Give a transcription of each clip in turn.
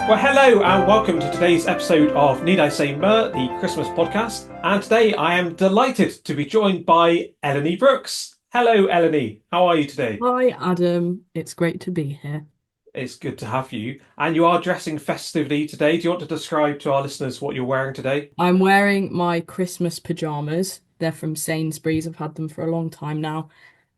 Well, hello and welcome to today's episode of Need I Say Myrrh, the Christmas podcast. And today I am delighted to be joined by Eleni Brooks. Hello, Eleni. How are you today? Hi, Adam. It's great to be here. It's good to have you. And you are dressing festively today. Do you want to describe to our listeners what you're wearing today? I'm wearing my Christmas pajamas. They're from Sainsbury's. I've had them for a long time now,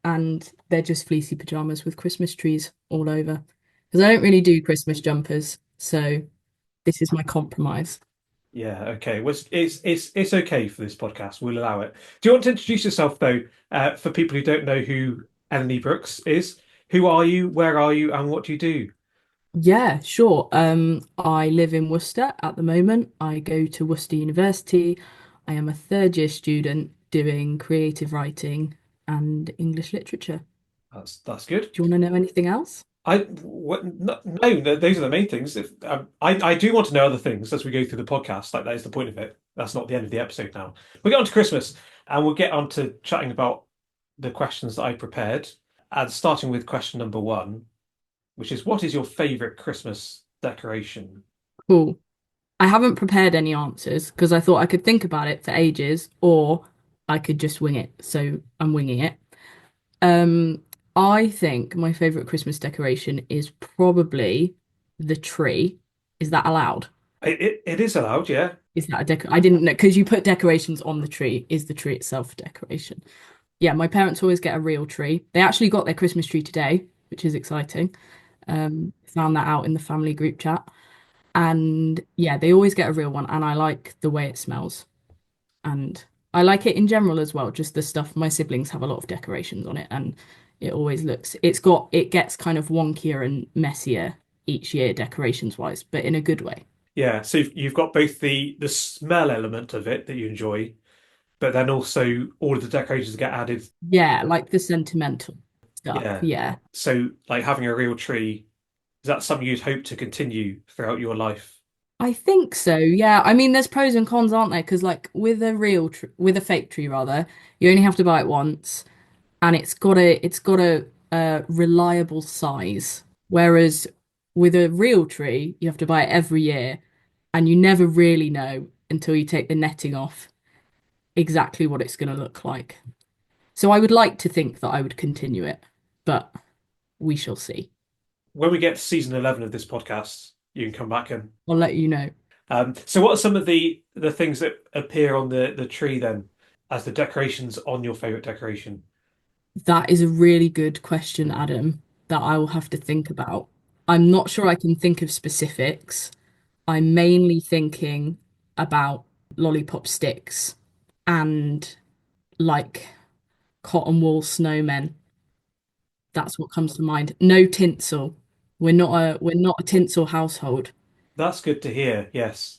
and they're just fleecy pajamas with Christmas trees all over. Because I don't really do Christmas jumpers, so this is my compromise. Yeah, okay. Well, it's okay for this podcast. We'll allow it. Do you want to introduce yourself though, for people who don't know who Eleni Brooks is? Who are you? Where are you? And what do you do? Yeah, sure. I live in Worcester at the moment. I go to Worcester University. I am a third year student doing creative writing and English literature. That's good. Do you want to know anything else? No, those are the main things. If I do want to know other things as we go through the podcast, like that is the point of it. That's not the end of the episode now. We'll get on to Christmas and we'll get on to chatting about the questions that I prepared. And starting with question number one, which is what is your favorite Christmas decoration? Cool. I haven't prepared any answers because I thought I could think about it for ages or I could just wing it. So I'm winging it. Um, I think my favorite Christmas decoration is probably the tree. Is that allowed? It is allowed, yeah. Is that a decor? I didn't know because you put decorations on the tree. Is the tree itself a decoration? Yeah, my parents always get a real tree. They actually got their Christmas tree today, which is exciting. Found that out in the family group chat. And yeah, they always get a real one, and I like the way it smells. And I like it in general as well, just the stuff. My siblings have a lot of decorations on it, and it gets kind of wonkier and messier each year, decorations wise, but in a good way. Yeah, so you've got both the smell element of it that you enjoy, but then also all of the decorations get added. Yeah, like the sentimental stuff. Yeah. Yeah. So like having a real tree, is that something you'd hope to continue throughout your life? I think so. Yeah. I mean, there's pros and cons, aren't there? Because like with a fake tree rather, you only have to buy it once. And it's got a reliable size. Whereas with a real tree, you have to buy it every year, and you never really know until you take the netting off exactly what it's going to look like. So I would like to think that I would continue it, but we shall see. When we get to season 11 of this podcast, you can come back and I'll let you know. so what are some of the things that appear on the tree then as the decorations on your favorite decoration? That is a really good question, Adam, that I will have to think about. I'm not sure I can think of specifics. I'm mainly thinking about lollipop sticks and like cotton wool snowmen. That's what comes to mind. No tinsel. We're not a tinsel household. That's good to hear. Yes.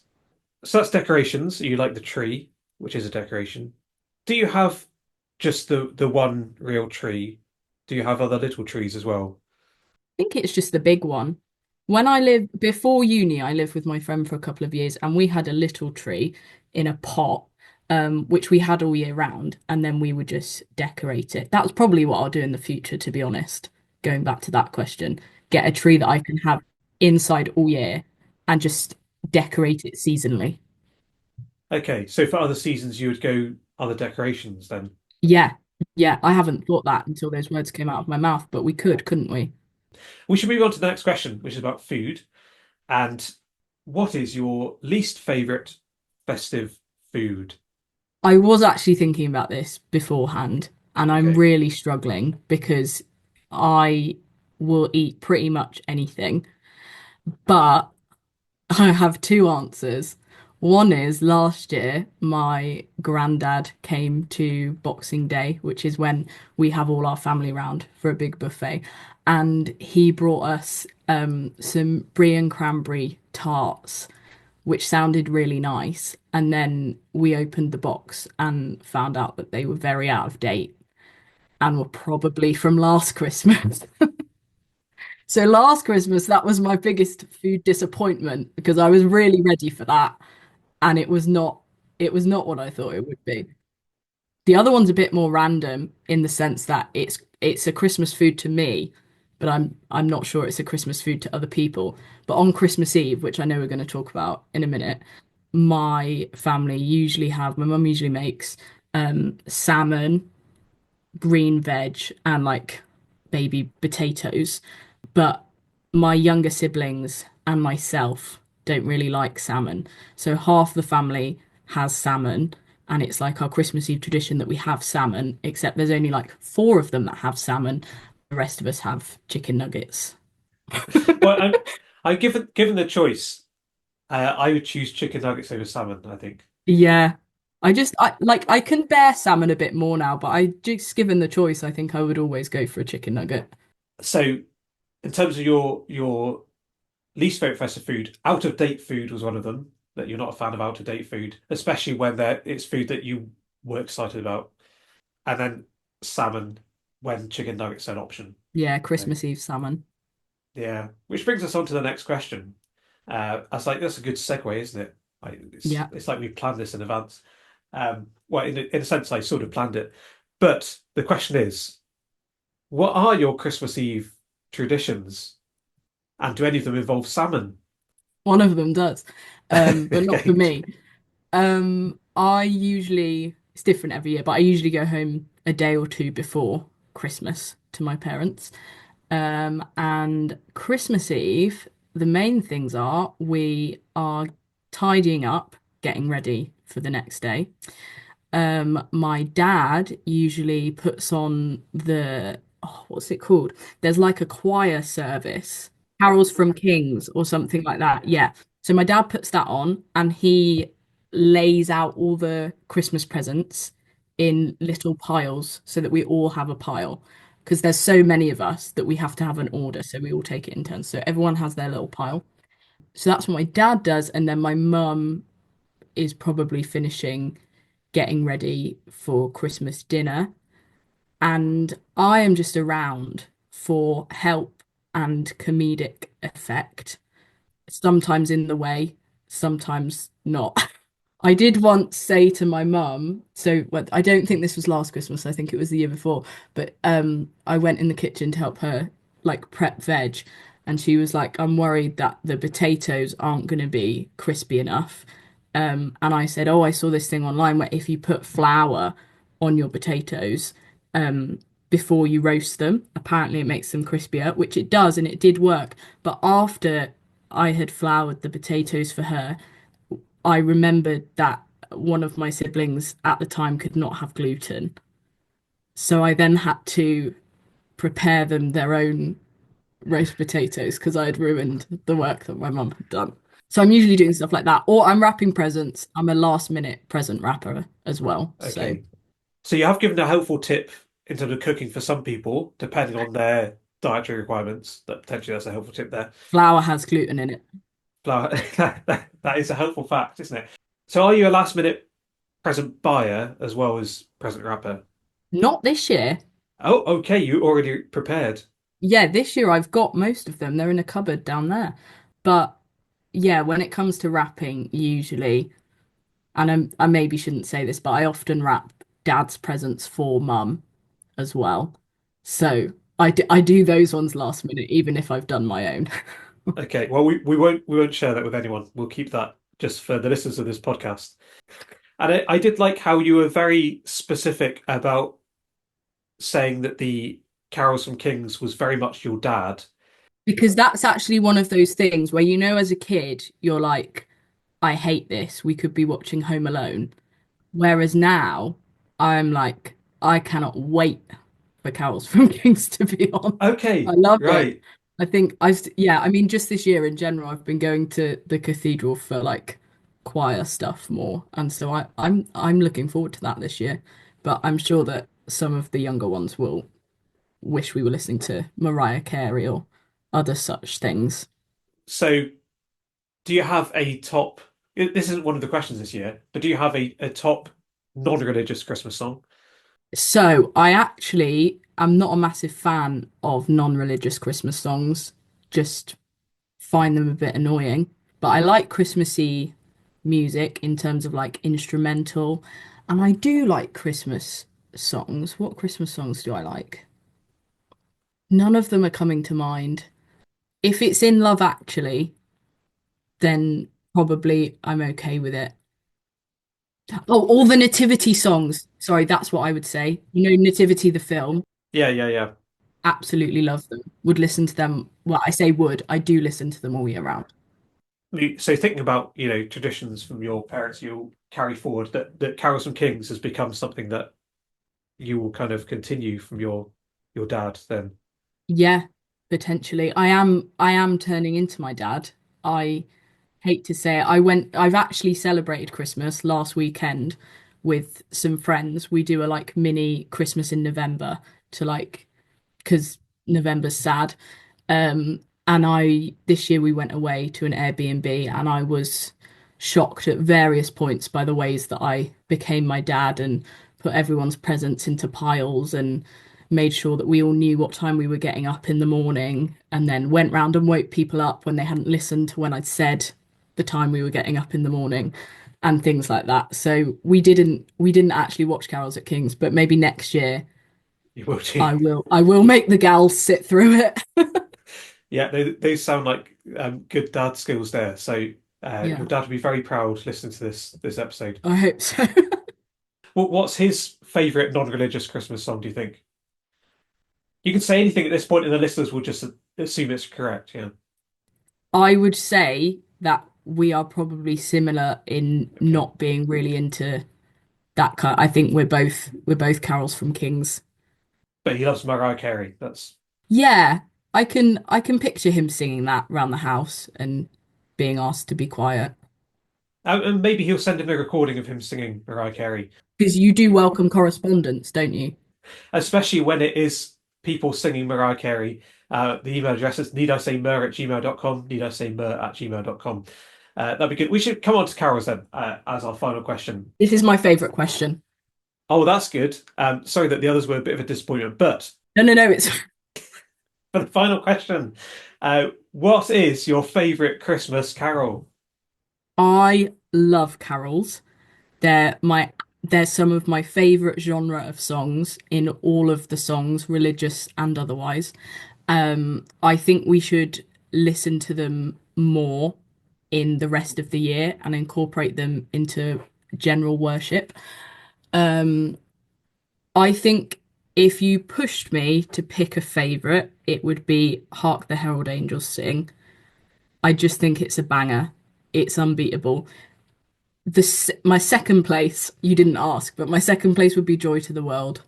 So that's decorations. You like the tree, which is a decoration. Do you have just the one real tree? Do you have other little trees as well? I think it's just the big one. When I lived before uni, I lived with my friend for a couple of years and we had a little tree in a pot, which we had all year round, and then we would just decorate it. That's probably what I'll do in the future, to be honest. Going back to that question, get a tree that I can have inside all year and just decorate it seasonally. Okay, so for other seasons you would go other decorations then. Yeah, yeah, I haven't thought that until those words came out of my mouth, but we could, couldn't we? We should move on to the next question, which is about food. And what is your least favorite festive food? I was actually thinking about this beforehand, and I'm Okay. really struggling because I will eat pretty much anything, but I have two answers. One is last year, my granddad came to Boxing Day, which is when we have all our family round for a big buffet, and he brought us some brie and cranberry tarts which sounded really nice. And then we opened the box and found out that they were very out of date and were probably from last Christmas. So last Christmas, that was my biggest food disappointment because I was really ready for that and it was not what I thought it would be. The other one's a bit more random in the sense that it's a Christmas food to me, but I'm not sure it's a Christmas food to other people. But on Christmas Eve, which I know we're going to talk about in a minute, my mum usually makes salmon, green veg, and like baby potatoes. But my younger siblings and myself don't really like salmon. So half the family has salmon, and it's like our Christmas Eve tradition that we have salmon, except there's only like four of them that have salmon. The rest of us have chicken nuggets. Well, I given the choice, I would choose chicken nuggets over salmon, I think. Yeah. I can bear salmon a bit more now, but I just given the choice, I think I would always go for a chicken nugget. So, in terms of your least favorite festive food, out of date food was one of them. That you're not a fan of out of date food, especially when it's food that you were excited about. And then salmon when chicken nuggets are an option. Yeah, Right. Christmas Eve salmon. Yeah, which brings us on to the next question. I was like, that's a good segue, isn't it? Yeah. It's like we planned this in advance. Well, in a sense, I sort of planned it. But the question is, what are your Christmas Eve traditions? And do any of them involve salmon? One of them does. But not for Okay. me. It's different every year, but I usually go home a day or two before Christmas to my parents. And Christmas Eve, the main things are we are tidying up, getting ready for the next day. My dad usually puts on what's it called? There's like a choir service, carols from Kings or something like that. Yeah. So my dad puts that on and he lays out all the Christmas presents in little piles so that we all have a pile. Because there's so many of us that we have to have an order, so we all take it in turns. So everyone has their little pile. So that's what my dad does, and then my mum is probably finishing getting ready for Christmas dinner. And I am just around for help and comedic effect, sometimes in the way, sometimes not. I did once say to my mum, I don't think this was last Christmas, I think it was the year before, but I went in the kitchen to help her like prep veg, and she was like, I'm worried that the potatoes aren't going to be crispy enough. And I said, oh, I saw this thing online where if you put flour on your potatoes, um, before you roast them, apparently it makes them crispier, which it does, and it did work. But after I had floured the potatoes for her, I remembered that one of my siblings at the time could not have gluten. So I then had to prepare them their own roast potatoes because I had ruined the work that my mum had done. So I'm usually doing stuff like that, or I'm wrapping presents. I'm a last minute present wrapper as well. So Okay. So you have given a helpful tip in terms of cooking for some people, depending on their dietary requirements. That potentially that's a helpful tip there. flour has gluten in it. Flour, that is a helpful fact, isn't it? So are you a last minute present buyer as well as present wrapper? Not this year. Oh, okay, you already prepared. Yeah, this year I've got most of them. They're in a cupboard down there. But yeah, when it comes to wrapping, usually. And I maybe shouldn't say this, but I often wrap dad's presents for mum as well. So I do those ones last minute, even if I've done my own. Okay, well we won't share that with anyone. We'll keep that just for the listeners of this podcast. And I did like how you were very specific about saying that the Carols from Kings was very much your dad. Because that's actually one of those things where, as a kid, you're like, I hate this. We could be watching Home Alone. Whereas now, I'm like, I cannot wait for Carols from Kings to be on. I Okay, love it. right. I think yeah, I mean, just this year in general, I've been going to the cathedral for like choir stuff more. And so I'm looking forward to that this year. But I'm sure that some of the younger ones will wish we were listening to Mariah Carey or other such things. So do you have a top? This isn't one of the questions this year, but do you have a top non-religious Christmas song? So I actually am not a massive fan of non-religious Christmas songs. Just find them a bit annoying. But I like Christmassy music in terms of like instrumental. And I do like Christmas songs. What Christmas songs do I like? None of them are coming to mind. If it's in Love Actually, then probably I'm okay with it. Oh, all the nativity songs. Sorry, that's what I would say. You know, Nativity the film. Yeah, yeah, yeah. Absolutely love them. Would listen to them. Well, I say would. I do listen to them all year round. So thinking about, traditions from your parents you'll carry forward, that carols from kings has become something that you will kind of continue from your dad then. Yeah, potentially. I am turning into my dad. I hate to say it. I've actually celebrated Christmas last weekend with some friends. We do a like mini Christmas in November to like because November's sad. And I this year we went away to an Airbnb and I was shocked at various points by the ways that I became my dad and put everyone's presents into piles and made sure that we all knew what time we were getting up in the morning and then went round and woke people up when they hadn't listened to when I'd said the time we were getting up in the morning and things like that. So we didn't actually watch Carols at King's, but maybe next year You will do. I will make the gals sit through it. Yeah, they sound like good dad skills there. So your Yeah, dad would be very proud listening to this episode. I hope so. What's his favorite non-religious Christmas song, do you think? You can say anything at this point, and the listeners will just assume it's correct. Yeah. I would say that we are probably similar in Okay. not being really into that kind. I think we're both carols from Kings. But he loves Mariah Carey. That's Yeah, I can picture him singing that around the house and being asked to be quiet. and maybe he'll send in a recording of him singing Mariah Carey, Because you do welcome correspondence, don't you? especially when it is people singing Mariah Carey. The email address is needisaymyrrh@gmail.com, needisaymyrrh@gmail.com. That'd be good. We should come on to carols then, as our final question. This is my favorite question. Oh, that's good. Sorry that the others were a bit of a disappointment, but No, no, no, it's for the final question, what is your favorite Christmas carol? I love carols. They're my they're some of my favorite genre of songs in all of the songs, religious and otherwise. I think we should listen to them more in the rest of the year and incorporate them into general worship. Um, I think if you pushed me to pick a favorite, it would be Hark the Herald Angels Sing. I just think it's a banger. It's unbeatable. My second place, you didn't ask, but my second place would be Joy to the World,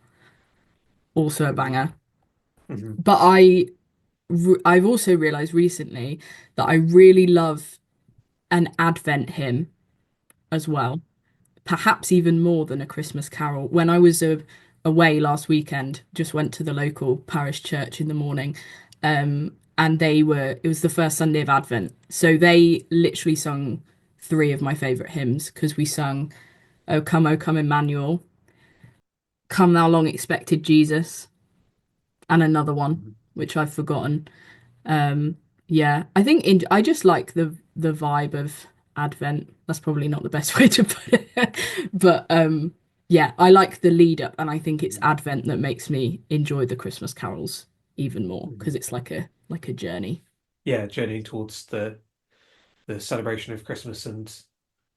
also a Mhm, banger. mhm, But I've also realized recently that I really love an Advent hymn as well, perhaps even more than a Christmas carol. When I was away last weekend, just went to the local parish church in the morning, and it was the first Sunday of Advent. So they literally sung three of my favorite hymns because we sung O come Emmanuel, Come Thou Long Expected Jesus, and another one, mhm, which I've forgotten. Yeah, I think I just like the vibe of Advent. That's probably not the best way to put it, but yeah, I like the lead up, and I think it's mhm, Advent that makes me enjoy the Christmas carols even more mhm. because it's like a journey. Yeah, journeying towards the celebration of Christmas, and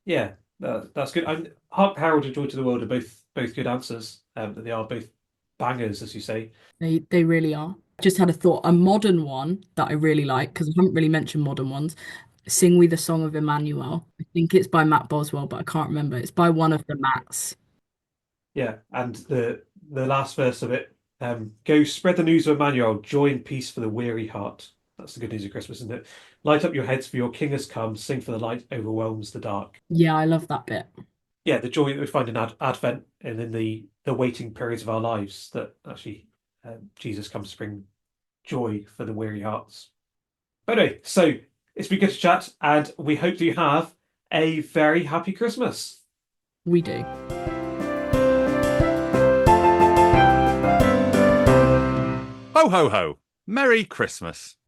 yeah, that's good. And Hark Harold and Joy to the World are both good answers. They are both bangers, as you say. They really are. Just had a thought, a modern one that I really like because I haven't really mentioned modern ones. Sing We the Song of Emmanuel. I think it's by Matt Boswell, but I can't remember. It's by one of the Matts. Yeah, and the last verse of it, go spread the news of Emmanuel, joy and peace for the weary heart. That's the good news of Christmas, isn't it? Light up your heads, for your King has come. Sing for the light overwhelms the dark. Yeah, I love that bit. Yeah, the joy that we find in Advent and in the waiting periods of our lives, that actually Jesus comes to bring joy for the weary hearts. But anyway, so it's been good to chat, and we hope you have a very happy Christmas. We do. Ho, ho, ho. Merry Christmas.